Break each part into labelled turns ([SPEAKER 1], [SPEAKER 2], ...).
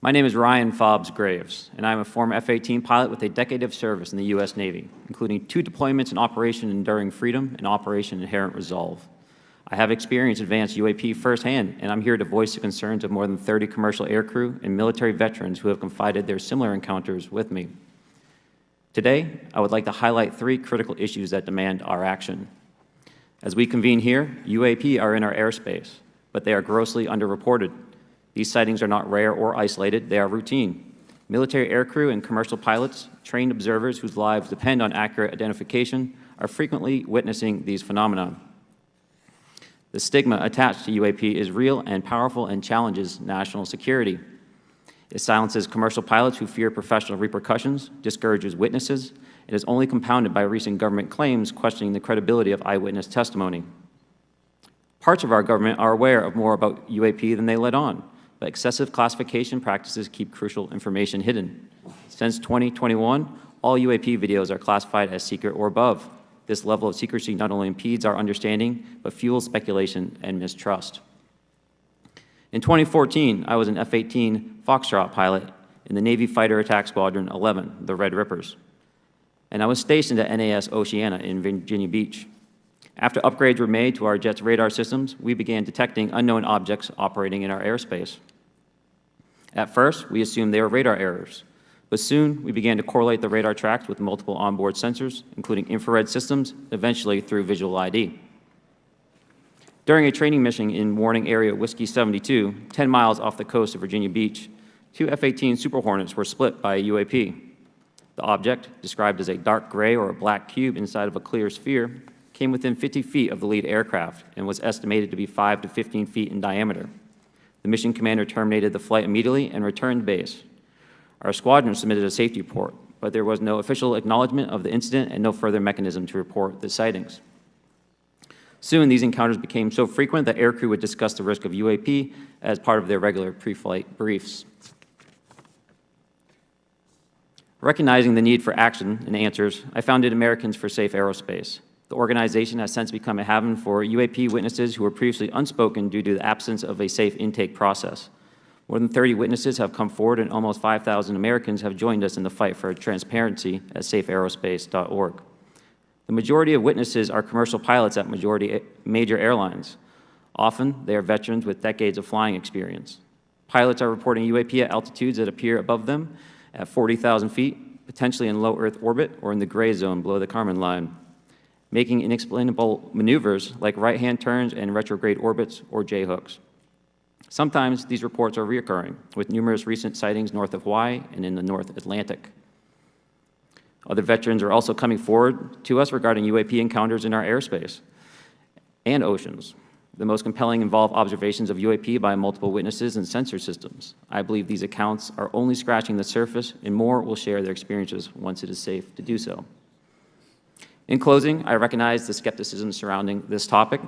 [SPEAKER 1] My name is Ryan Fobbs Graves, and I am a former F-18 pilot with a decade of service in the U.S. Navy, including 2 deployments in Operation Enduring Freedom and Operation Inherent Resolve. I have experienced advanced UAP firsthand, and I'm here to voice the concerns of more than 30 commercial aircrew and military veterans who have confided their similar encounters with me. Today, I would like to highlight 3 critical issues that demand our action. As we convene here, UAP are in our airspace, but they are grossly underreported. These sightings are not rare or isolated, they are routine. Military aircrew and commercial pilots, trained observers whose lives depend on accurate identification, are frequently witnessing these phenomena. The stigma attached to UAP is real and powerful and challenges national security. It silences commercial pilots who fear professional repercussions, discourages witnesses, and is only compounded by recent government claims questioning the credibility of eyewitness testimony. Parts of our government are aware of more about UAP than they let on, but excessive classification practices keep crucial information hidden. Since 2021, all UAP videos are classified as secret or above. This level of secrecy not only impedes our understanding, but fuels speculation and mistrust. In 2014, I was an F-18 Foxtrot pilot in the Navy Fighter Attack Squadron 11, the Red Rippers, and I was stationed at NAS Oceana in Virginia Beach. After upgrades were made to our jet's radar systems, we began detecting unknown objects operating in our airspace. At first, we assumed they were radar errors, but soon we began to correlate the radar tracks with multiple onboard sensors, including infrared systems, eventually through visual ID. During a training mission in Warning Area Whiskey 72, 10 miles off the coast of Virginia Beach, 2 F-18 Super Hornets were split by a UAP. The object, described as a dark gray or a black cube inside of a clear sphere, came within 50 feet of the lead aircraft and was estimated to be 5 to 15 feet in diameter. The mission commander terminated the flight immediately and returned to base. Our squadron submitted a safety report, but there was no official acknowledgement of the incident and no further mechanism to report the sightings. Soon, these encounters became so frequent that aircrew would discuss the risk of UAP as part of their regular pre-flight briefs. Recognizing the need for action and answers, I founded Americans for Safe Aerospace. The organization has since become a haven for UAP witnesses who were previously unspoken due to the absence of a safe intake process. More than 30 witnesses have come forward, and almost 5,000 Americans have joined us in the fight for transparency at safeaerospace.org. The majority of witnesses are commercial pilots at major airlines. Often, they are veterans with decades of flying experience. Pilots are reporting UAP at altitudes that appear above them at 40,000 feet, potentially in low Earth orbit or in the gray zone below the Kármán line, making inexplainable maneuvers like right-hand turns and retrograde orbits or J-hooks. Sometimes these reports are reoccurring, with numerous recent sightings north of Hawaii and in the North Atlantic. Other veterans are also coming forward to us regarding UAP encounters in our airspace and oceans. The most compelling involve observations of UAP by multiple witnesses and sensor systems. I believe these accounts are only scratching the surface, and more will share their experiences once it is safe to do so. In closing, I recognize the skepticism surrounding this topic.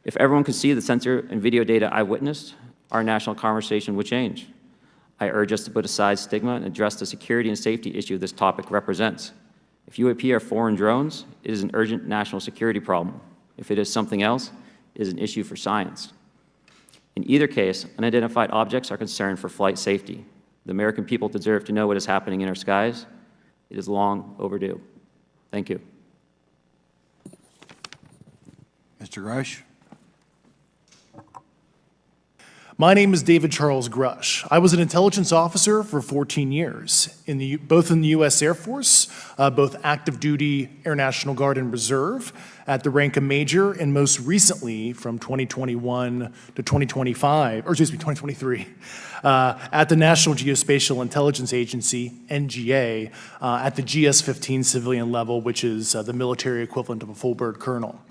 [SPEAKER 1] If everyone could see the sensor and video data I witnessed, our national conversation would change. I urge us to put aside stigma and address the security and safety issue this topic represents. If UAP are foreign drones, it is an urgent national security problem. If it is something else, it is an issue for science. In either case, unidentified objects are concerned for flight safety. The American people deserve to know what is happening in our skies. It is long overdue. Thank you.
[SPEAKER 2] Mr. Grusch.
[SPEAKER 3] My name is David Charles Grusch. I was an intelligence officer for 14 years, both in the U.S. Air Force, both active duty Air National Guard and Reserve, at the rank of major, and most recently from 2021 to 2023, at the National Geospatial Intelligence Agency, NGA, at the GS-15 civilian level, which is the military equivalent of a full bird colonel.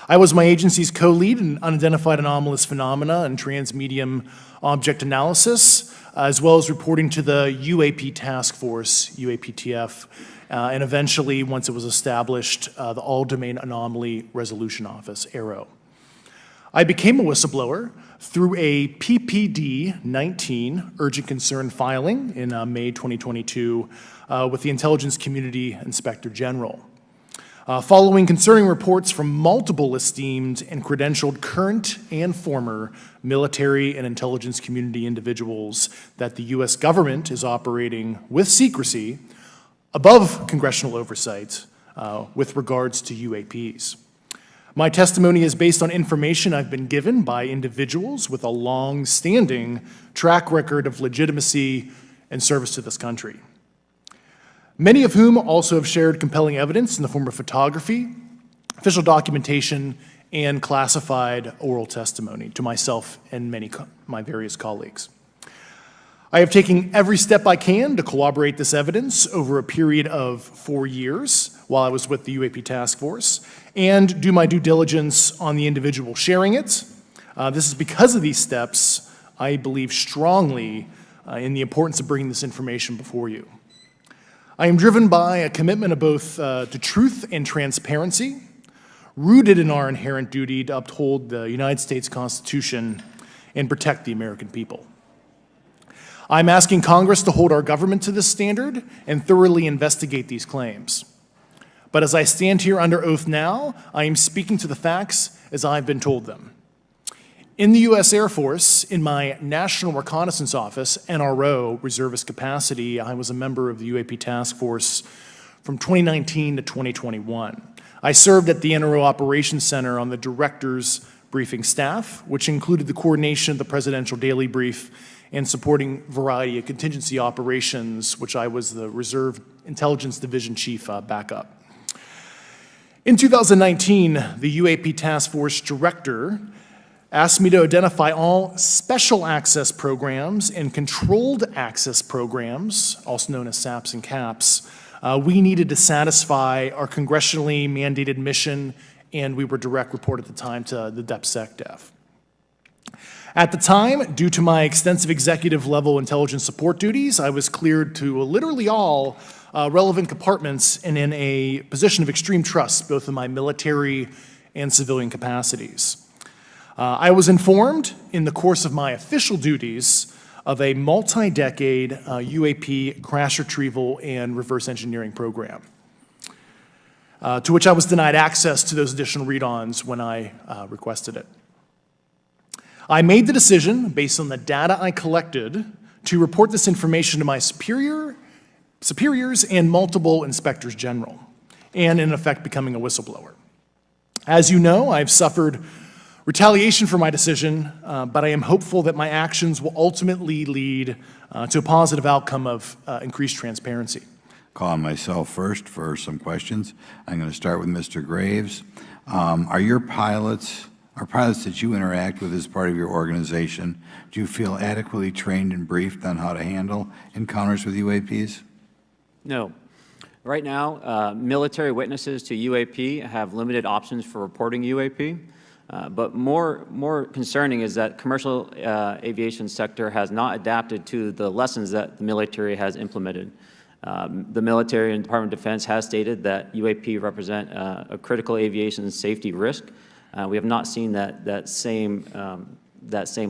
[SPEAKER 3] I was my agency's co-lead in Unidentified Anomalous Phenomena and Transmedium Object Analysis, as well as reporting to the UAP Task Force, UAPTF, and eventually, once it was established, the All-Domain Anomaly Resolution Office, AARO. I became a whistleblower through a PPD-19 urgent concern filing in May 2022 with the Intelligence Community Inspector General. Following concerning reports from multiple esteemed and credentialed current and former military and intelligence community individuals that the U.S. government is operating with secrecy above congressional oversight with regards to UAPs. My testimony is based on information I've been given by individuals with a long-standing track record of legitimacy and service to this country, many of whom also have shared compelling evidence in the form of photography, official documentation, and classified oral testimony to myself and my various colleagues. I have taken every step I can to corroborate this evidence over a period of 4 years while I was with the UAP Task Force and do my due diligence on the individual sharing it. This is because of these steps, I believe strongly in the importance of bringing this information before you. I am driven by a commitment of both to truth and transparency, rooted in our inherent duty to uphold the United States Constitution and protect the American people. I'm asking Congress to hold our government to this standard and thoroughly investigate these claims. But as I stand here under oath now, I am speaking to the facts as I've been told them. In the U.S. Air Force, in my National Reconnaissance Office, NRO, reservist capacity, I was a member of the UAP Task Force from 2019 to 2021. I served at the NRO Operations Center on the Director's Briefing staff, which included the coordination of the Presidential Daily Brief and supporting a variety of contingency operations, which I was the Reserve Intelligence Division Chief backup. In 2019, the UAP Task Force Director asked me to identify all special access programs and controlled access programs, also known as SAPs and CAPs, we needed to satisfy our congressionally mandated mission, and we were direct report at the time to the DepSecDef. At the time, due to my extensive executive level intelligence support duties, I was cleared to literally all relevant compartments and in a position of extreme trust, both in my military and civilian capacities. I was informed in the course of my official duties of a multi-decade UAP crash retrieval and reverse engineering program, to which I was denied access to those additional read-ons when I requested it. I made the decision, based on the data I collected, to report this information to my superiors and multiple inspectors general, and in effect becoming a whistleblower. As you know, I've suffered retaliation for my decision, but I am hopeful that my actions will ultimately lead to a positive outcome of increased transparency.
[SPEAKER 2] Calling myself first for some questions. I'm going to start with Mr. Graves. Are pilots that you interact with as part of your organization, do you feel adequately trained and briefed on how to handle encounters with UAPs?
[SPEAKER 1] No. Right now, military witnesses to UAP have limited options for reporting UAP. But more concerning is that commercial aviation sector has not adapted to the lessons that the military has implemented. The military and Department of Defense has stated that UAP represent a critical aviation safety risk. We have not seen that same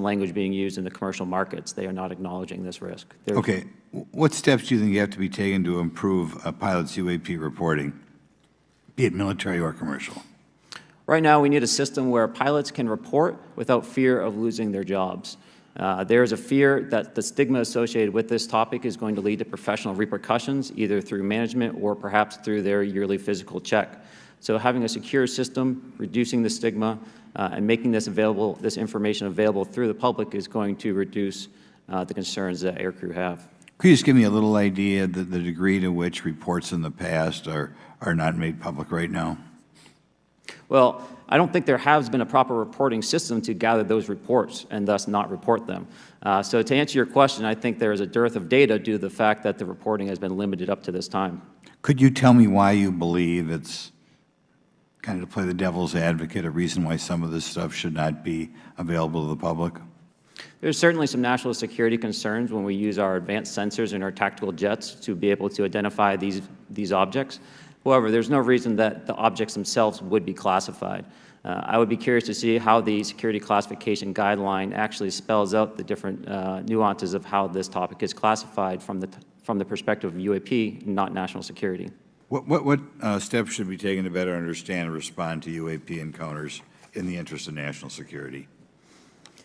[SPEAKER 1] language being used in the commercial markets. They are not acknowledging this risk.
[SPEAKER 2] Okay. What steps do you think you have to be taken to improve a pilot's UAP reporting, be it military or commercial?
[SPEAKER 1] Right now, we need a system where pilots can report without fear of losing their jobs. There is a fear that the stigma associated with this topic is going to lead to professional repercussions, either through management or perhaps through their yearly physical check. So having a secure system, reducing the stigma, and making this information available through the public is going to reduce the concerns that aircrew have.
[SPEAKER 2] Could you just give me a little idea of the degree to which reports in the past are not made public right now?
[SPEAKER 1] Well, I don't think there has been a proper reporting system to gather those reports and thus not report them. So to answer your question, I think there is a dearth of data due to the fact that the reporting has been limited up to this time.
[SPEAKER 2] Could you tell me why you believe it's, kind of to play the devil's advocate, a reason why some of this stuff should not be available to the public?
[SPEAKER 1] There's certainly some national security concerns when we use our advanced sensors in our tactical jets to be able to identify these objects. However, there's no reason that the objects themselves would be classified. I would be curious to see how the security classification guideline actually spells out the different nuances of how this topic is classified from the perspective of UAP, not national security.
[SPEAKER 2] What steps should be taken to better understand and respond to UAP encounters in the interest of national security?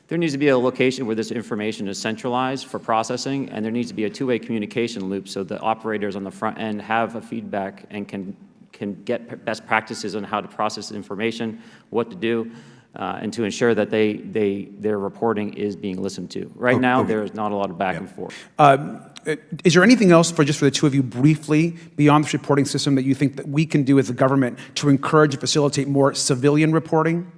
[SPEAKER 1] There needs to be a location where this information is centralized for processing, and there needs to be a two-way communication loop so the operators on the front end have a feedback and can get best practices on how to process information, what to do, and to ensure that their reporting is being listened to. Right now, there is not a lot of back and forth.
[SPEAKER 4] Is there anything else for the two of you briefly beyond this reporting system that you think that we can do as a government to encourage and facilitate more civilian reporting?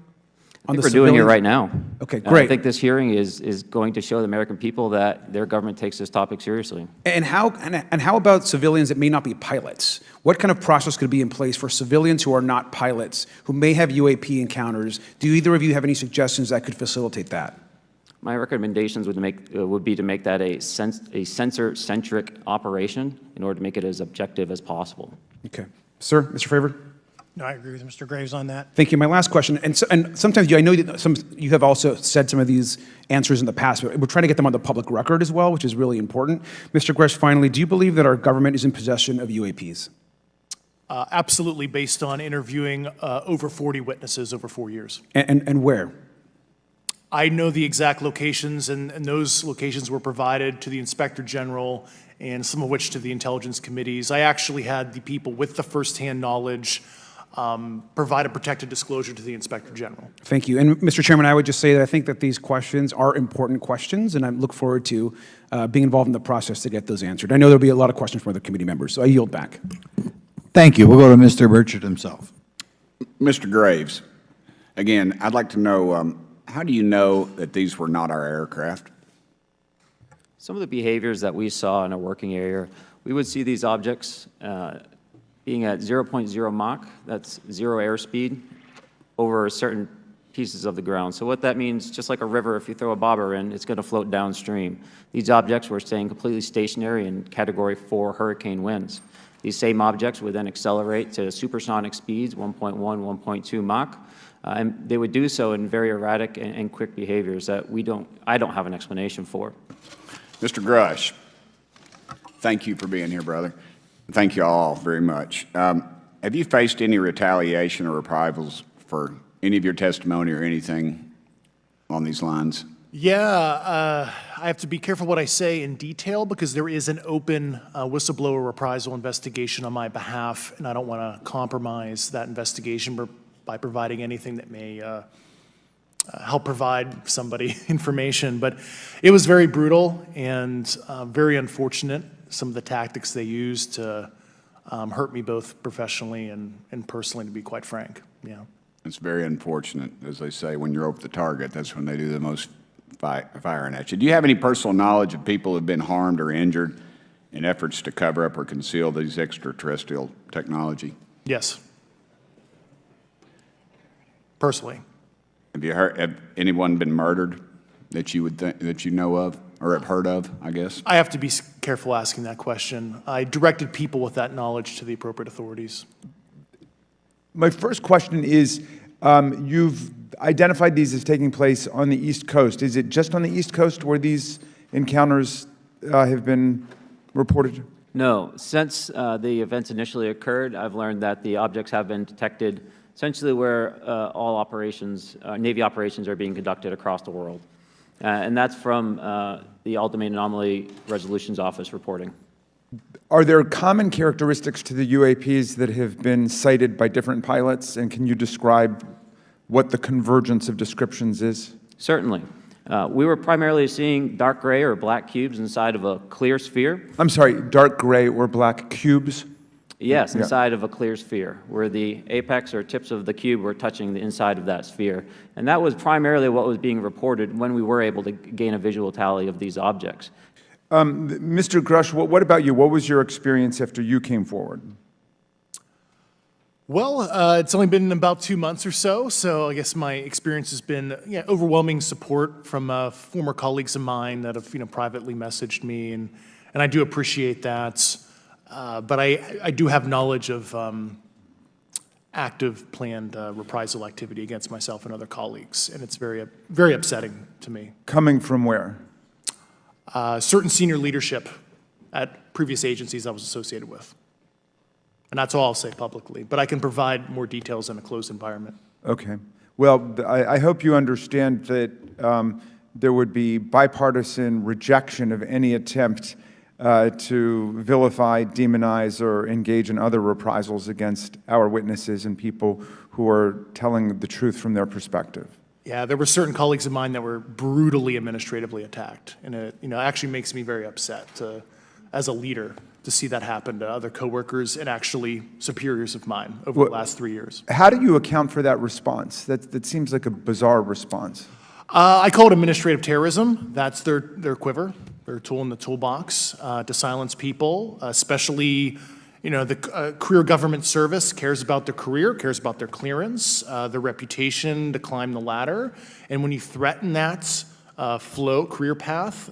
[SPEAKER 1] I think we're doing it right now.
[SPEAKER 4] Okay, great.
[SPEAKER 1] I think this hearing is going to show the American people that their government takes this topic seriously.
[SPEAKER 4] And how about civilians that may not be pilots? What kind of process could be in place for civilians who are not pilots, who may have UAP encounters? Do either of you have any suggestions that could facilitate that?
[SPEAKER 1] My recommendations would be to make that a sensor-centric operation in order to make it as objective as possible.
[SPEAKER 4] Okay. Sir, Mr. Fravor?
[SPEAKER 5] No, I agree with Mr. Graves on that.
[SPEAKER 4] Thank you. My last question, and sometimes I know that you have also said some of these answers in the past, but we're trying to get them on the public record as well, which is really important. Mr. Grusch, finally, do you believe that our government is in possession of UAPs?
[SPEAKER 3] Absolutely, based on interviewing over 40 witnesses over 4 years.
[SPEAKER 4] And where?
[SPEAKER 3] I know the exact locations, and those locations were provided to the Inspector General and some of which to the intelligence committees. I actually had the people with the firsthand knowledge provide a protected disclosure to the Inspector General.
[SPEAKER 4] Thank you. And Mr. Chairman, I would just say that I think that these questions are important questions, and I look forward to being involved in the process to get those answered. I know there'll be a lot of questions from other committee members, so I yield back.
[SPEAKER 2] Thank you. We'll go to Mr. Burchett himself.
[SPEAKER 6] Mr. Graves, again, I'd like to know, how do you know that these were not our aircraft?
[SPEAKER 1] Some of the behaviors that we saw in a working area, we would see these objects being at 0.0 Mach, that's 0 airspeed, over certain pieces of the ground. So what that means, just like a river, if you throw a bobber in, it's going to float downstream. These objects were staying completely stationary in Category 4 hurricane winds. These same objects would then accelerate to supersonic speeds, 1.1, 1.2 Mach, and they would do so in very erratic and quick behaviors that I don't have an explanation for.
[SPEAKER 6] Mr. Grusch, thank you for being here, brother. Thank you all very much. Have you faced any retaliation or reprisals for any of your testimony or anything on these lines?
[SPEAKER 3] Yeah, I have to be careful what I say in detail because there is an open whistleblower reprisal investigation on my behalf, and I don't want to compromise that investigation by providing anything that may help provide somebody information. But it was very brutal and very unfortunate, some of the tactics they used to hurt me both professionally and personally, to be quite frank. Yeah.
[SPEAKER 6] It's very unfortunate. As they say, when you're over the target, that's when they do the most firing at you. Do you have any personal knowledge of people who have been harmed or injured in efforts to cover up or conceal these extraterrestrial technology?
[SPEAKER 3] Yes. Personally.
[SPEAKER 6] Have anyone been murdered that you would that you know of or have heard of, I guess?
[SPEAKER 3] I have to be careful asking that question. I directed people with that knowledge to the appropriate authorities.
[SPEAKER 7] My first question is, you've identified these as taking place on the East Coast. Is it just on the East Coast where these encounters have been reported?
[SPEAKER 1] No. Since the events initially occurred, I've learned that the objects have been detected essentially where all operations, Navy operations are being conducted across the world. And that's from the Ultimate Anomaly Resolutions Office reporting.
[SPEAKER 7] Are there common characteristics to the UAPs that have been cited by different pilots, and can you describe what the convergence of descriptions is?
[SPEAKER 1] Certainly. We were primarily seeing dark gray or black cubes inside of a clear sphere.
[SPEAKER 7] I'm sorry, dark gray or black cubes?
[SPEAKER 1] Yes, inside of a clear sphere, where the apex or tips of the cube were touching the inside of that sphere. And that was primarily what was being reported when we were able to gain a visual tally of these objects.
[SPEAKER 7] Mr. Grusch, what about you? What was your experience after you came forward?
[SPEAKER 3] Well, it's only been about 2 months or so, so I guess my experience has been overwhelming support from former colleagues of mine that have privately messaged me, and I do appreciate that. But I do have knowledge of active planned reprisal activity against myself and other colleagues, and it's very, very upsetting to me.
[SPEAKER 7] Coming from where?
[SPEAKER 3] Certain senior leadership at previous agencies I was associated with. And that's all I'll say publicly, but I can provide more details in a closed environment.
[SPEAKER 7] Okay. Well, I hope you understand that there would be bipartisan rejection of any attempt to vilify, demonize, or engage in other reprisals against our witnesses and people who are telling the truth from their perspective.
[SPEAKER 3] Yeah, there were certain colleagues of mine that were brutally administratively attacked, and it actually makes me very upset as a leader to see that happen to other coworkers and actually superiors of mine over the last 3 years.
[SPEAKER 7] How do you account for that response? That seems like a bizarre response.
[SPEAKER 3] I call it administrative terrorism. That's their quiver, their tool in the toolbox to silence people, especially, the career government service cares about their career, cares about their clearance, their reputation to climb the ladder. And when you threaten that career path,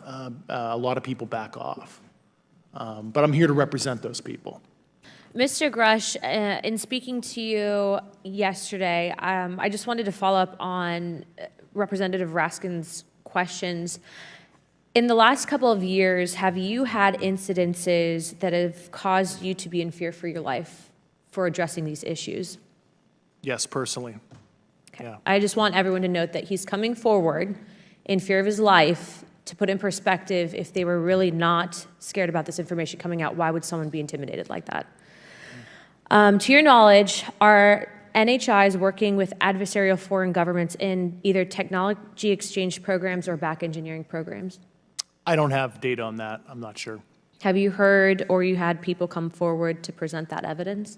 [SPEAKER 3] a lot of people back off. But I'm here to represent those people.
[SPEAKER 8] Mr. Grusch, in speaking to you yesterday, I just wanted to follow up on Representative Raskin's questions. In the last couple of years, have you had incidences that have caused you to be in fear for your life for addressing these issues?
[SPEAKER 3] Yes, personally.
[SPEAKER 8] Okay.
[SPEAKER 3] Yeah.
[SPEAKER 8] I just want everyone to note that he's coming forward in fear of his life. To put in perspective, if they were really not scared about this information coming out, why would someone be intimidated like that? To your knowledge, are NHIs working with adversarial foreign governments in either technology exchange programs or back engineering programs?
[SPEAKER 3] I don't have data on that. I'm not sure.
[SPEAKER 8] Have you heard or you had people come forward to present that evidence?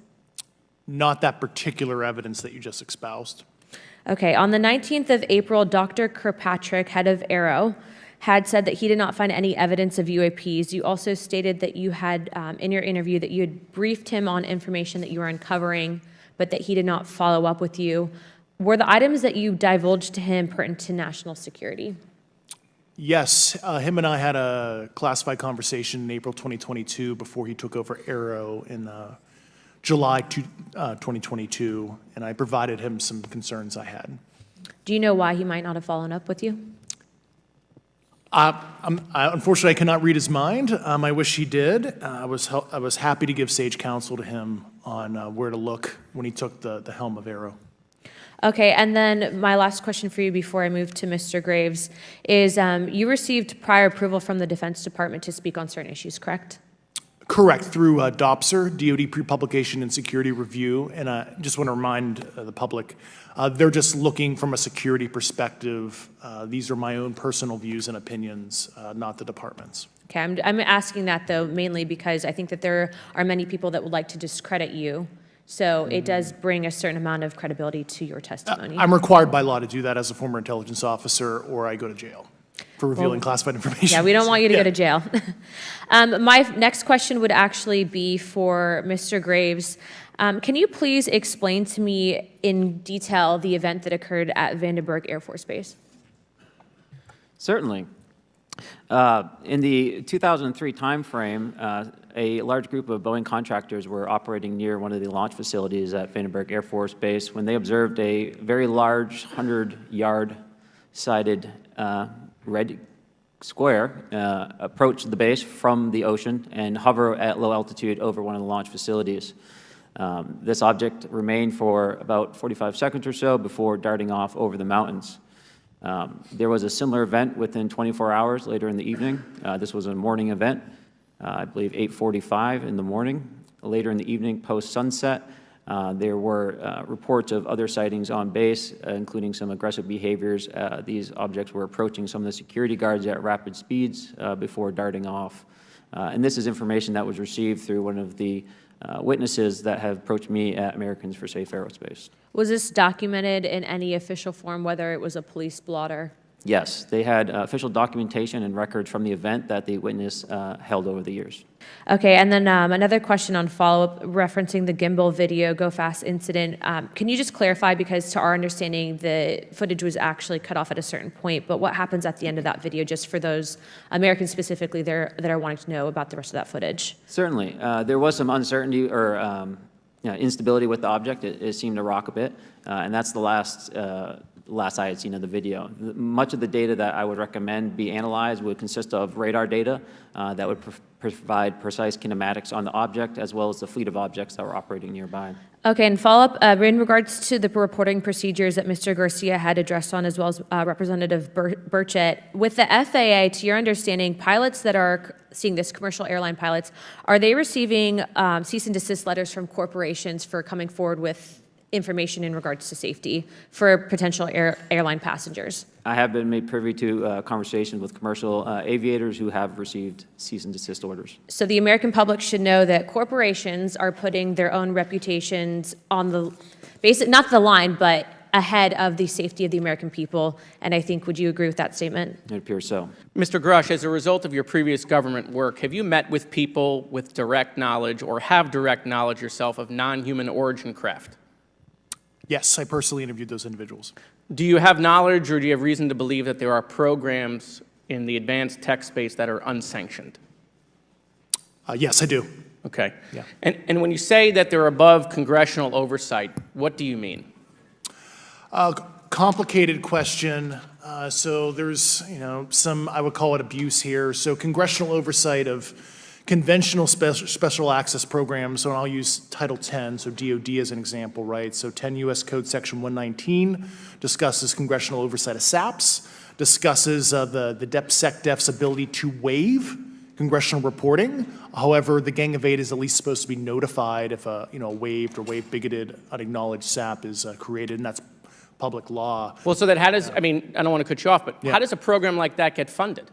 [SPEAKER 3] Not that particular evidence that you just espoused.
[SPEAKER 8] Okay, on the 19th of April, Dr. Kirkpatrick, head of AARO, had said that he did not find any evidence of UAPs. You also stated that you had, in your interview, that you had briefed him on information that you were uncovering, but that he did not follow up with you. Were the items that you divulged to him pertinent to national security?
[SPEAKER 3] Yes, him and I had a classified conversation in April 2022 before he took over AARO in July 2022, and I provided him some concerns I had.
[SPEAKER 8] Do you know why he might not have followed up with you?
[SPEAKER 3] Unfortunately, I cannot read his mind. I wish he did. I was happy to give sage counsel to him on where to look when he took the helm of AARO.
[SPEAKER 8] Okay, and then my last question for you before I move to Mr. Graves is you received prior approval from the Defense Department to speak on certain issues, correct?
[SPEAKER 3] Correct, through DOPSR, DoD Pre-Publication and Security Review, and I just want to remind the public, they're just looking from a security perspective. These are my own personal views and opinions, not the department's.
[SPEAKER 8] Okay, I'm asking that though mainly because I think that there are many people that would like to discredit you, so it does bring a certain amount of credibility to your testimony.
[SPEAKER 3] I'm required by law to do that as a former intelligence officer, or I go to jail for revealing classified information.
[SPEAKER 8] Yeah, we don't want you to
[SPEAKER 3] Yeah.
[SPEAKER 8] go to jail. My next question would actually be for Mr. Graves. Can you please explain to me in detail the event that occurred at Vandenberg Air Force Base?
[SPEAKER 1] Certainly. In the 2003 timeframe, a large group of Boeing contractors were operating near one of the launch facilities at Vandenberg Air Force Base when they observed a very large 100-yard sided red square approach the base from the ocean and hover at low altitude over one of the launch facilities. This object remained for about 45 seconds or so before darting off over the mountains. There was a similar event within 24 hours later in the evening. This was a morning event, I believe 8:45 in the morning. Later in the evening, post-sunset, there were reports of other sightings on base, including some aggressive behaviors. These objects were approaching some of the security guards at rapid speeds before darting off. And this is information that was received through one of the witnesses that have approached me at Americans for Safe Aerospace.
[SPEAKER 8] Was this documented in any official form, whether it was a police blotter?
[SPEAKER 1] Yes, they had official documentation and records from the event that the witness held over the years.
[SPEAKER 8] Okay, and then another question on follow-up referencing the gimbal video Go Fast incident. Can you just clarify, because to our understanding, the footage was actually cut off at a certain point, but what happens at the end of that video, just for those Americans specifically there that are wanting to know about the rest of that footage?
[SPEAKER 1] Certainly. There was some uncertainty or instability with the object. It seemed to rock a bit, and that's the last last I had seen of the video. Much of the data that I would recommend be analyzed would consist of radar data that would provide precise kinematics on the object, as well as the fleet of objects that were operating nearby.
[SPEAKER 8] Okay, and follow-up, in regards to the reporting procedures that Mr. Garcia had addressed on, as well as Representative Burchett, with the FAA, to your understanding, pilots that are seeing this, commercial airline pilots, are they receiving cease and desist letters from corporations for coming forward with information in regards to safety for potential airline passengers?
[SPEAKER 1] I have been made privy to conversations with commercial aviators who have received cease and desist orders.
[SPEAKER 8] So the American public should know that corporations are putting their own reputations on the not the line, but ahead of the safety of the American people. And I think, would you agree with that statement?
[SPEAKER 1] It appears so.
[SPEAKER 9] Mr. Grusch, as a result of your previous government work, have you met with people with direct knowledge or have direct knowledge yourself of non-human origin craft?
[SPEAKER 3] Yes, I personally interviewed those individuals.
[SPEAKER 9] Do you have knowledge or do you have reason to believe that there are programs in the advanced tech space that are unsanctioned?
[SPEAKER 3] Yes, I do.
[SPEAKER 9] Okay.
[SPEAKER 3] Yeah.
[SPEAKER 9] And when you say that they're above congressional oversight, what do you mean?
[SPEAKER 3] Complicated question. So there's, some, I would call it abuse here. So congressional oversight of conventional special access programs, so I'll use Title 10, so DOD as an example, right? So 10 U.S. Code Section 119 discusses congressional oversight of SAPs, discusses the DepSecDef's ability to waive congressional reporting. However, the Gang of Eight is at least supposed to be notified if a waived or waive-bigoted unacknowledged SAP is created, and that's public law.
[SPEAKER 9] Well, so that how does, I mean, I don't want to cut you off, but
[SPEAKER 3] Yeah.
[SPEAKER 9] how does a program like that get funded?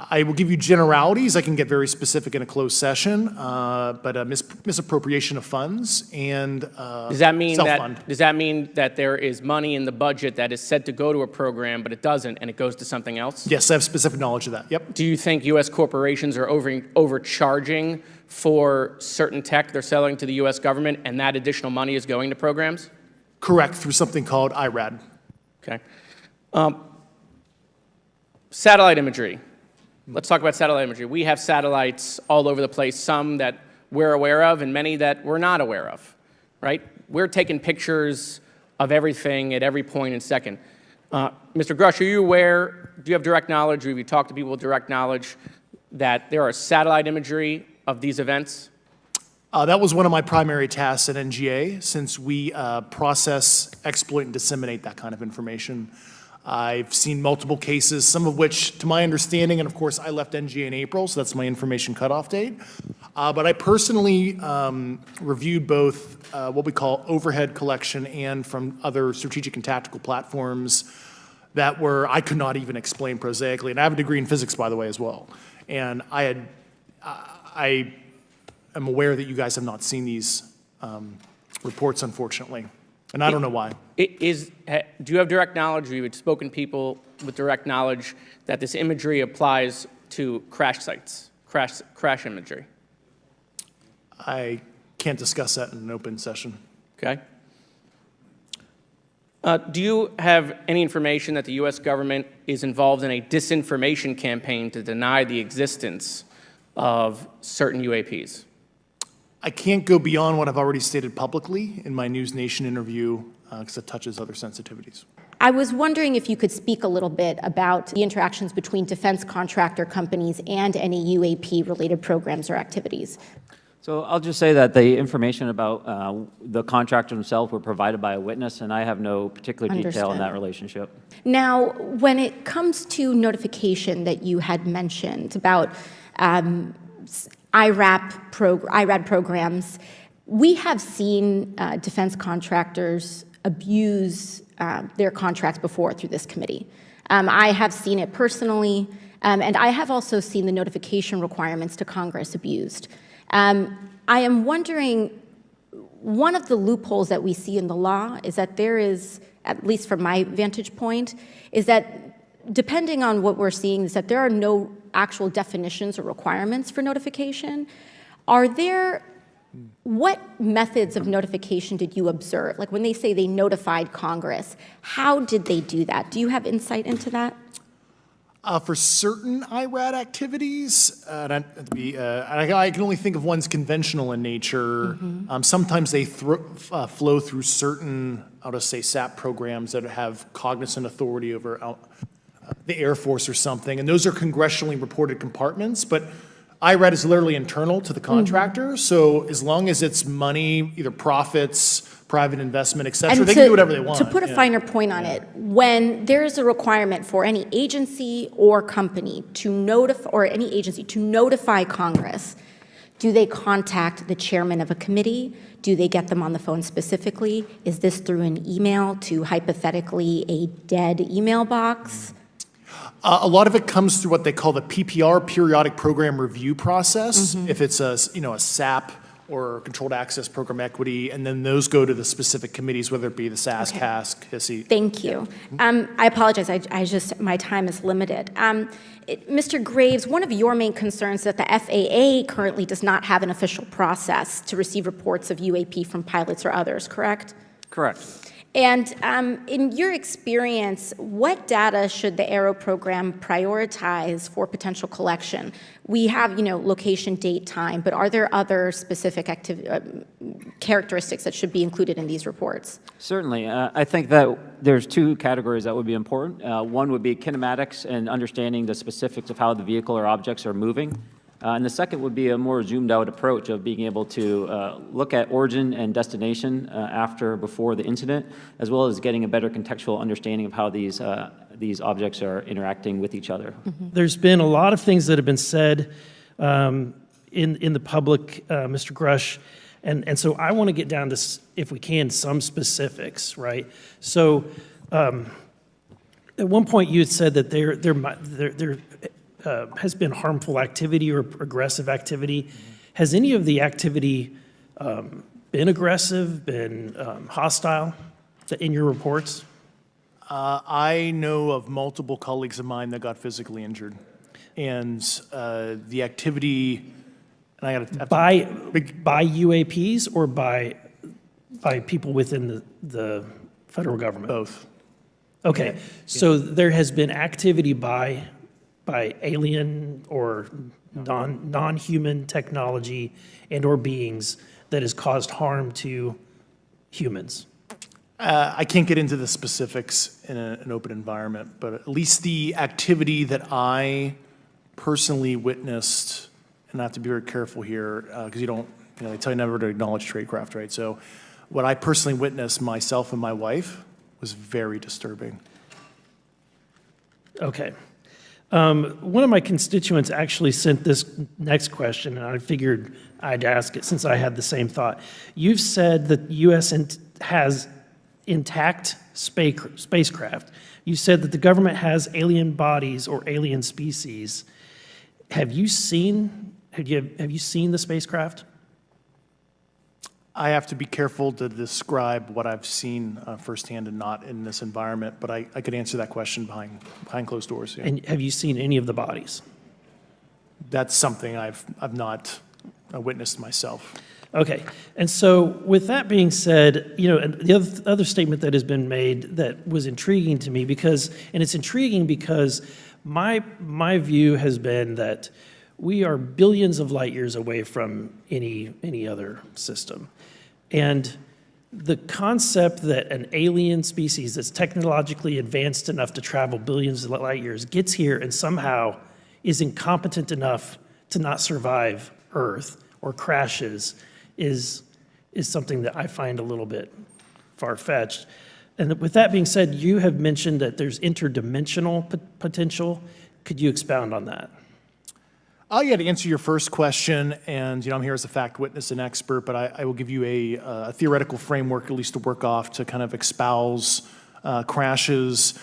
[SPEAKER 3] I will give you generalities. I can get very specific in a closed session, but misappropriation of funds and
[SPEAKER 9] Does that mean
[SPEAKER 3] self-fund.
[SPEAKER 9] that there is money in the budget that is said to go to a program, but it doesn't, and it goes to something else?
[SPEAKER 3] Yes, I have specific knowledge of that. Yep.
[SPEAKER 9] Do you think U.S. corporations are overcharging for certain tech they're selling to the U.S. government, and that additional money is going to programs?
[SPEAKER 3] Correct, through something called IRAD.
[SPEAKER 9] Okay. Satellite imagery. Let's talk about satellite imagery. We have satellites all over the place, some that we're aware of and many that we're not aware of, right? We're taking pictures of everything at every point and second. Mr. Grusch, are you aware, do you have direct knowledge, or have you talked to people with direct knowledge that there are satellite imagery of these events?
[SPEAKER 3] That was one of my primary tasks at NGA, since we process, exploit, and disseminate that kind of information. I've seen multiple cases, some of which, to my understanding, and of course, I left NGA in April, so that's my information cutoff date. But I personally reviewed both what we call overhead collection and from other strategic and tactical platforms that I could not even explain prosaically. And I have a degree in physics, by the way, as well. And I am aware that you guys have not seen these reports, unfortunately. And I don't know why.
[SPEAKER 9] Do you have direct knowledge, or you've spoken to people with direct knowledge that this imagery applies to crash sites, crash imagery?
[SPEAKER 3] I can't discuss that in an open session.
[SPEAKER 9] Okay. Do you have any information that the U.S. government is involved in a disinformation campaign to deny the existence of certain UAPs?
[SPEAKER 3] I can't go beyond what I've already stated publicly in my News Nation interview because it touches other sensitivities.
[SPEAKER 10] I was wondering if you could speak a little bit about the interactions between defense contractor companies and any UAP-related programs or activities.
[SPEAKER 1] So I'll just say that the information about the contractor themselves were provided by a witness, and I have no particular detail in that relationship.
[SPEAKER 10] Now, when it comes to notification that you had mentioned about IRAD programs, we have seen defense contractors abuse their contracts before through this committee. I have seen it personally, and I have also seen the notification requirements to Congress abused. I am wondering, one of the loopholes that we see in the law is that there is, at least from my vantage point, is that depending on what we're seeing, is that there are no actual definitions or requirements for notification. What methods of notification did you observe? Like when they say they notified Congress, how did they do that? Do you have insight into that?
[SPEAKER 3] For certain IRAD activities, I can only think of ones conventional in nature. Sometimes they flow through certain, I'll just say, SAP programs that have cognizant authority over the Air Force or something, and those are congressionally reported compartments, but IRAD is literally internal to the contractor, so as long as it's money, either profits, private investment, et cetera, they can do whatever they want.
[SPEAKER 10] To put a finer point on it, when there is a requirement for any agency or company to notify, or any agency to notify Congress, do they contact the chairman of a committee? Do they get them on the phone specifically? Is this through an email to hypothetically a dead email box?
[SPEAKER 3] A lot of it comes through what they call the PPR, Periodic Program Review Process. If it's a SAP or Controlled Access Program Equity, and then those go to the specific committees, whether it be the SAS,
[SPEAKER 10] Okay.
[SPEAKER 3] CASC, HISI.
[SPEAKER 10] Thank you. I apologize, I just, my time is limited. Mr. Graves, one of your main concerns is that the FAA currently does not have an official process to receive reports of UAP from pilots or others, correct?
[SPEAKER 1] Correct.
[SPEAKER 10] And in your experience, what data should the Aero program prioritize for potential collection? We have, location, date, time, but are there other specific characteristics that should be included in these reports?
[SPEAKER 1] Certainly. I think that there's two categories that would be important. One would be kinematics and understanding the specifics of how the vehicle or objects are moving. And the second would be a more zoomed out approach of being able to look at origin and destination before the incident, as well as getting a better contextual understanding of how these objects are interacting with each other.
[SPEAKER 11] There's been a lot of things that have been said in the public, Mr. Grusch, and so I want to get down to, if we can, some specifics, right? So at one point you had said that there has been harmful activity or aggressive activity. Has any of the activity been aggressive, been hostile in your reports?
[SPEAKER 3] I know of multiple colleagues of mine that got physically injured. And the activity, and I got to...
[SPEAKER 11] By UAPs or by people within the federal government?
[SPEAKER 3] Both.
[SPEAKER 11] Okay,
[SPEAKER 3] Yeah.
[SPEAKER 11] so there has been activity by alien or non-human technology and or beings that has caused harm to humans?
[SPEAKER 3] I can't get into the specifics in an open environment, but at least the activity that I personally witnessed, and I have to be very careful here, because they tell you never to acknowledge tradecraft, right? So what I personally witnessed, myself and my wife, was very disturbing.
[SPEAKER 11] Okay. One of my constituents actually sent this next question, and I figured I'd ask it since I had the same thought. You've said that the U.S. has intact spacecraft. You said that the government has alien bodies or alien species. Have you seen the spacecraft?
[SPEAKER 3] I have to be careful to describe what I've seen firsthand and not in this environment, but I could answer that question behind closed doors. Yeah.
[SPEAKER 11] And have you seen any of the bodies?
[SPEAKER 3] That's something I've not witnessed myself.
[SPEAKER 11] Okay, and so with that being said, and the other statement that has been made that was intriguing to me it's intriguing because my view has been that we are billions of light years away from any other system. And the concept that an alien species that's technologically advanced enough to travel billions of light years gets here and somehow is incompetent enough to not survive Earth or crashes is something that I find a little bit far-fetched. And with that being said, you have mentioned that there's interdimensional potential. Could you expound on that?
[SPEAKER 3] Yeah, to answer your first question, and I'm here as a fact witness and expert, but I will give you a theoretical framework, at least to work off, to kind of espouse crashes,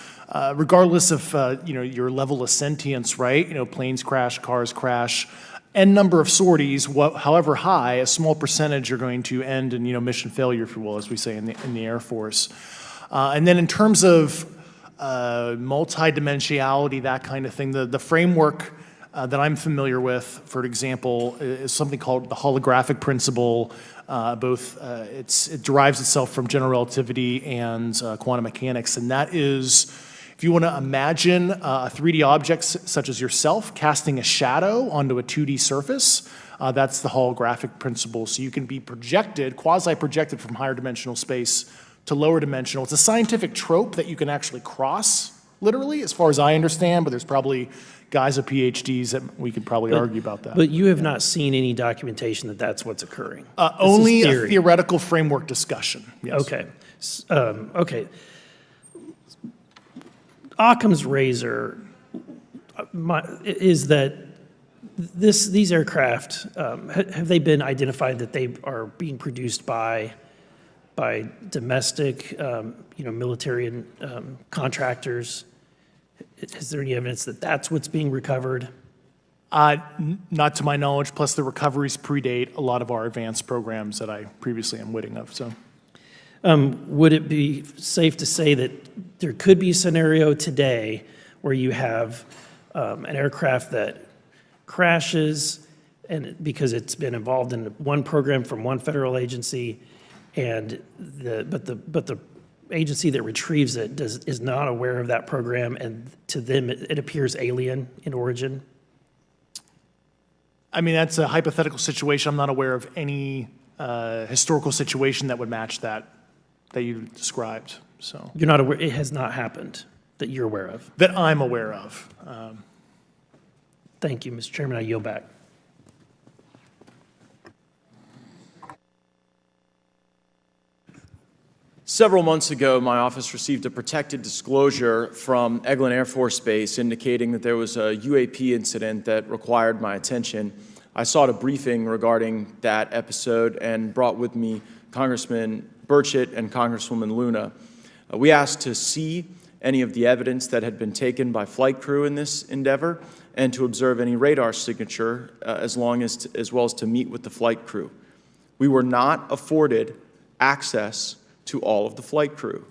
[SPEAKER 3] regardless of your level of sentience, right? Planes crash, cars crash, n number of sorties, however high, a small percentage are going to end in mission failure, if you will, as we say in the Air Force. And then in terms of multidimensionality, that kind of thing, the framework that I'm familiar with, for example, is something called the holographic principle. It derives itself from general relativity and quantum mechanics, and that is If you want to imagine a 3D object such as yourself casting a shadow onto a 2D surface, that's the holographic principle. So you can be projected, quasi-projected from higher dimensional space to lower dimensional. It's a scientific trope that you can actually cross, literally, as far as I understand, but there's probably guys with PhDs that we could probably argue about that.
[SPEAKER 11] But you have not seen any documentation that that's what's occurring? This is
[SPEAKER 3] Only a
[SPEAKER 11] theory.
[SPEAKER 3] theoretical framework discussion, yes.
[SPEAKER 11] Okay. Okay. Occam's razor is that these aircraft, have they been identified that they are being produced by domestic, military and contractors? Is there any evidence that that's what's being recovered?
[SPEAKER 3] Not to my knowledge, plus the recoveries predate a lot of our advanced programs that I previously am witting of, so.
[SPEAKER 11] Would it be safe to say that there could be a scenario today where you have an aircraft that crashes and because it's been involved in one program from one federal agency, but the agency that retrieves it is not aware of that program, and to them it appears alien in origin?
[SPEAKER 3] I mean, that's a hypothetical situation. I'm not aware of any historical situation that would match that you described, so.
[SPEAKER 11] You're not aware, it has not happened that you're aware of?
[SPEAKER 3] That I'm aware of.
[SPEAKER 11] Thank you, Mr. Chairman. I yield back.
[SPEAKER 12] Several months ago, my office received a protected disclosure from Eglin Air Force Base indicating that there was a UAP incident that required my attention. I sought a briefing regarding that episode and brought with me Congressman Burchett and Congresswoman Luna. We asked to see any of the evidence that had been taken by flight crew in this endeavor and to observe any radar signature as well as to meet with the flight crew. We were not afforded access to all of the flight crew.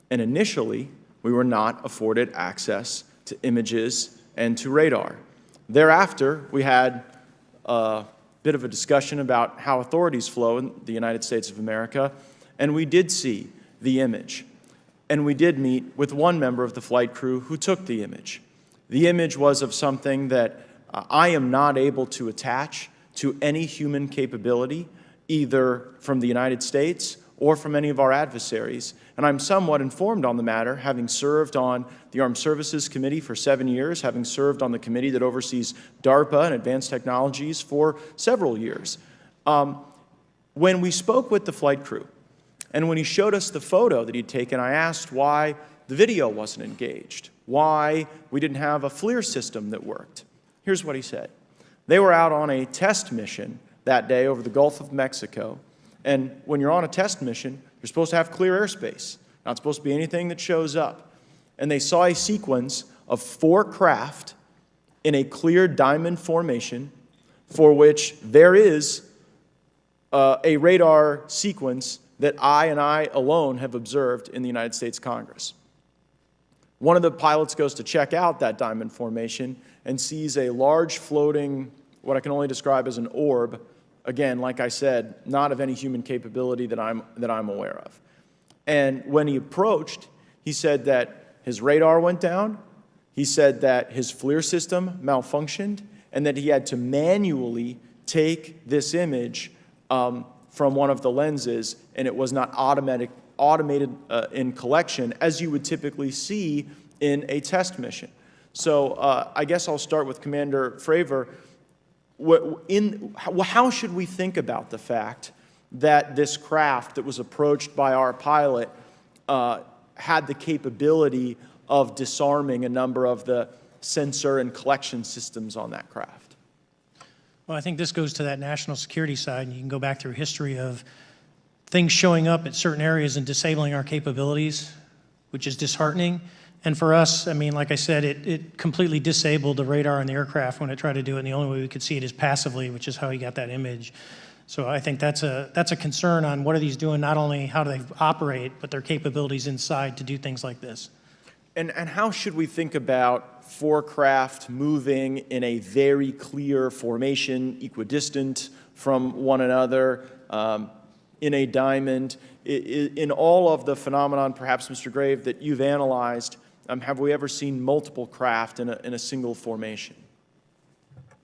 [SPEAKER 12] And initially, we were not afforded access to images and to radar. Thereafter, we had a bit of a discussion about how authorities flow in the United States of America, and we did see the image. And we did meet with one member of the flight crew who took the image. The image was of something that I am not able to attach to any human capability, either from the United States or from any of our adversaries. And I'm somewhat informed on the matter, having served on the Armed Services Committee for 7 years, having served on the committee that oversees DARPA and advanced technologies for several years. When we spoke with the flight crew, and when he showed us the photo that he'd taken, I asked why the video wasn't engaged, why we didn't have a FLIR system that worked. Here's what he said. They were out on a test mission that day over the Gulf of Mexico. And when you're on a test mission, you're supposed to have clear airspace. Not supposed to be anything that shows up. And they saw a sequence of 4 craft in a clear diamond formation for which there is a radar sequence that I alone have observed in the United States Congress. One of the pilots goes to check out that diamond formation and sees a large floating, what I can only describe as an orb. Again, like I said, not of any human capability that I'm aware of. And when he approached, he said that his radar went down, he said that his FLIR system malfunctioned, and that he had to manually take this image from one of the lenses, and it was not automated in collection, as you would typically see in a test mission. So I guess I'll start with Commander Fravor. How should we think about the fact that this craft that was approached by our pilot had the capability of disarming a number of the sensor and collection systems on that craft?
[SPEAKER 5] Well, I think this goes to that national security side, and you can go back through history of things showing up at certain areas and disabling our capabilities, which is disheartening. And for us, I mean, like I said, it completely disabled the radar on the aircraft when it tried to do it, and the only way we could see it is passively, which is how he got that image. So I think that's a concern on what are these doing, not only how do they operate, but their capabilities inside to do things like this.
[SPEAKER 12] And how should we think about 4 craft moving in a very clear formation, equidistant from one another, in a diamond? In all of the phenomenon, perhaps, Mr. Grave, that you've analyzed, Have we ever seen multiple craft in a single formation?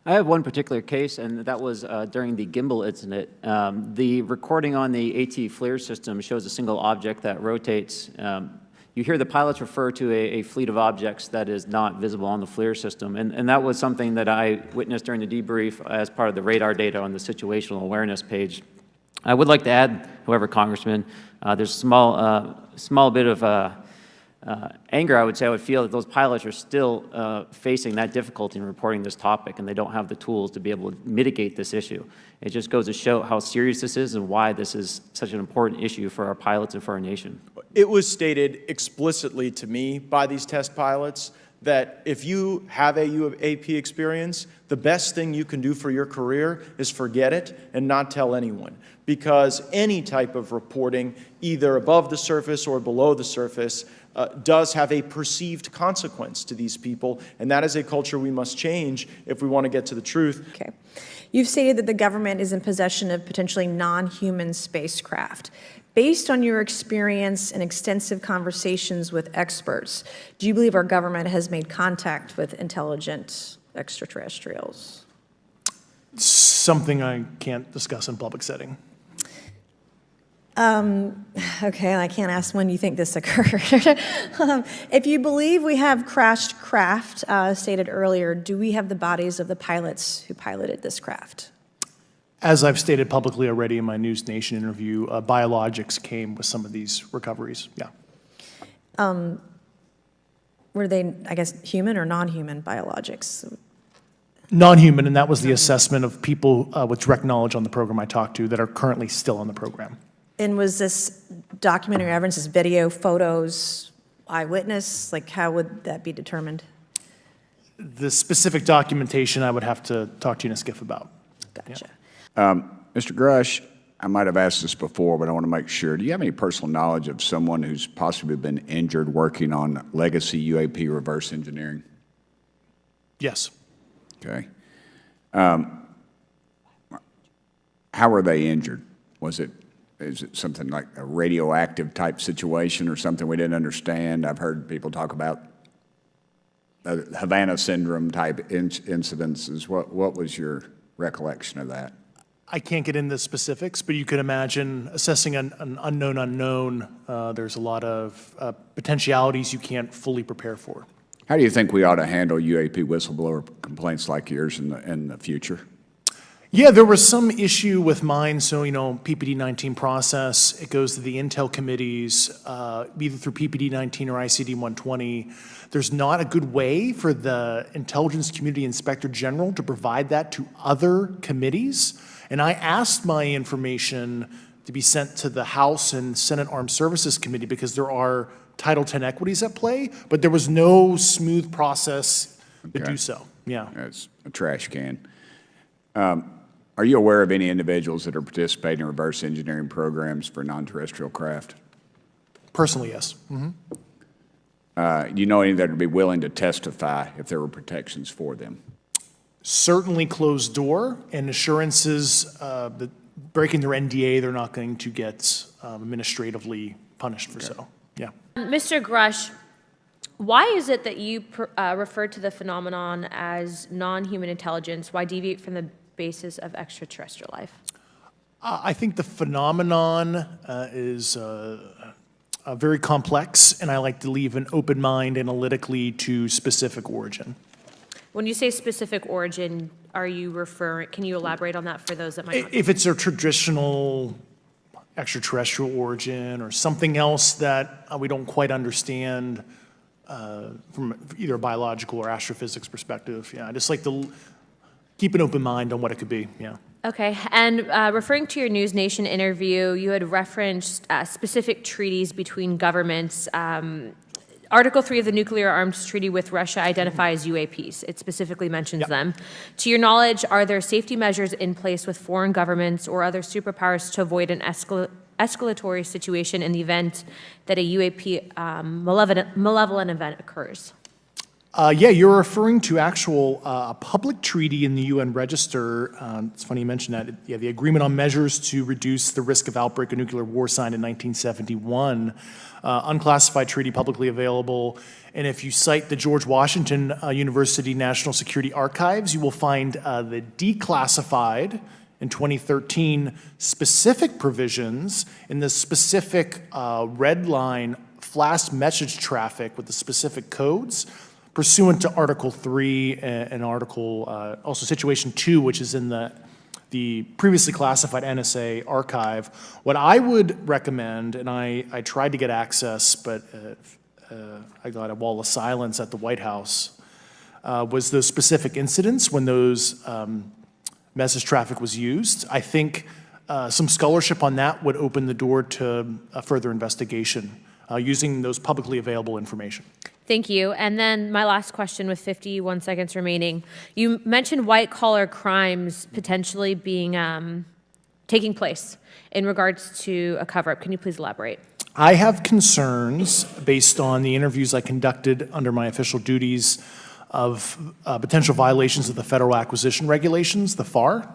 [SPEAKER 1] I have one particular case, and that was during the gimbal incident. The recording on the AT FLIR system shows a single object that rotates. You hear the pilots refer to a fleet of objects that is not visible on the FLIR system, and that was something that I witnessed during the debrief as part of the radar data on the situational awareness page. I would like to add, however, Congressman, there's a small bit of anger, I would say, I would feel that those pilots are still facing that difficulty in reporting this topic, and they don't have the tools to be able to mitigate this issue. It just goes to show how serious this is and why this is such an important issue for our pilots and for our nation.
[SPEAKER 12] It was stated explicitly to me by these test pilots that if you have a UAP experience, the best thing you can do for your career is forget it and not tell anyone. Because any type of reporting, either above the surface or below the surface, does have a perceived consequence to these people, and that is a culture we must change if we want to get to the truth.
[SPEAKER 13] Okay. You've stated that the government is in possession of potentially non-human spacecraft. Based on your experience and extensive conversations with experts, do you believe our government has made contact with intelligent extraterrestrials?
[SPEAKER 3] Something I can't discuss in public setting.
[SPEAKER 13] Okay, I can't ask when you think this occurred. If you believe we have crashed craft, stated earlier, do we have the bodies of the pilots who piloted this craft?
[SPEAKER 3] As I've stated publicly already in my News Nation interview, biologics came with some of these recoveries, yeah.
[SPEAKER 13] Were they, I guess, human or non-human biologics?
[SPEAKER 3] Non-human, and that was the assessment of people with direct knowledge on the program I talked to that are currently still on the program.
[SPEAKER 13] And was this documentary evidence, this video, photos, eyewitness? Like, how would that be determined?
[SPEAKER 3] The specific documentation I would have to talk to you in a skiff about.
[SPEAKER 13] Gotcha.
[SPEAKER 6] Mr. Grusch, I might have asked this before, but I want to make sure. Do you have any personal knowledge of someone who's possibly been injured working on legacy UAP reverse engineering?
[SPEAKER 3] Yes.
[SPEAKER 6] Okay. How were they injured? Is it something like a radioactive type situation or something we didn't understand? I've heard people talk about Havana syndrome type incidences. What was your recollection of that?
[SPEAKER 3] I can't get into specifics, but you can imagine assessing an unknown unknown. There's a lot of potentialities you can't fully prepare for.
[SPEAKER 6] How do you think we ought to handle UAP whistleblower complaints like yours in the future?
[SPEAKER 3] Yeah, there was some issue with mine. So, PPD-19 process, it goes to the Intel committees, either through PPD-19 or ICD-120. There's not a good way for the Intelligence Community Inspector General to provide that to other committees. And I asked my information to be sent to the House and Senate Armed Services Committee because there are Title X equities at play, but there was no smooth process to do so. Yeah.
[SPEAKER 6] That's a trash can. Are you aware of any individuals that are participating in reverse engineering programs for non-terrestrial craft?
[SPEAKER 3] Personally, yes. Mm-hmm.
[SPEAKER 6] Do you know any that would be willing to testify if there were protections for them?
[SPEAKER 3] Certainly closed door and assurances that breaking their NDA, they're not going to get administratively punished for so. Yeah.
[SPEAKER 8] Mr. Grusch, why is it that you refer to the phenomenon as non-human intelligence? Why deviate from the basis of extraterrestrial life?
[SPEAKER 3] I think the phenomenon is very complex, and I like to leave an open mind analytically to specific origin.
[SPEAKER 8] When you say specific origin, are you referring, can you elaborate on that for those that might not?
[SPEAKER 3] If it's a traditional extraterrestrial origin or something else that we don't quite understand from either a biological or astrophysics perspective, yeah, I just like to keep an open mind on what it could be, yeah.
[SPEAKER 8] Okay, and referring to your News Nation interview, you had referenced specific treaties between governments. Article 3 of the Nuclear Arms Treaty with Russia identifies UAPs. It specifically mentions them. To your knowledge, are there safety measures in place with foreign governments or other superpowers to avoid an escalatory situation in the event that a UAP malevolent event occurs?
[SPEAKER 3] Yeah, you're referring to actual a public treaty in the UN Register. It's funny you mentioned that. Yeah, the Agreement on Measures to Reduce the Risk of Outbreak of Nuclear War, signed in 1971. Unclassified treaty, publicly available. And if you cite the George Washington University National Security Archives, you will find the declassified in 2013 specific provisions in the specific red line flash message traffic with the specific codes pursuant to Article 3 and Article, also Situation 2, which is in the previously classified NSA archive. What I would recommend, and I tried to get access, but I got a wall of silence at the White House, was those specific incidents when those message traffic was used. I think some scholarship on that would open the door to a further investigation using those publicly available information.
[SPEAKER 8] Thank you. And then my last question with 51 seconds remaining. You mentioned white-collar crimes potentially being taking place in regards to a cover-up. Can you please elaborate?
[SPEAKER 3] I have concerns based on the interviews I conducted under my official duties of potential violations of the Federal Acquisition Regulations, the FAR.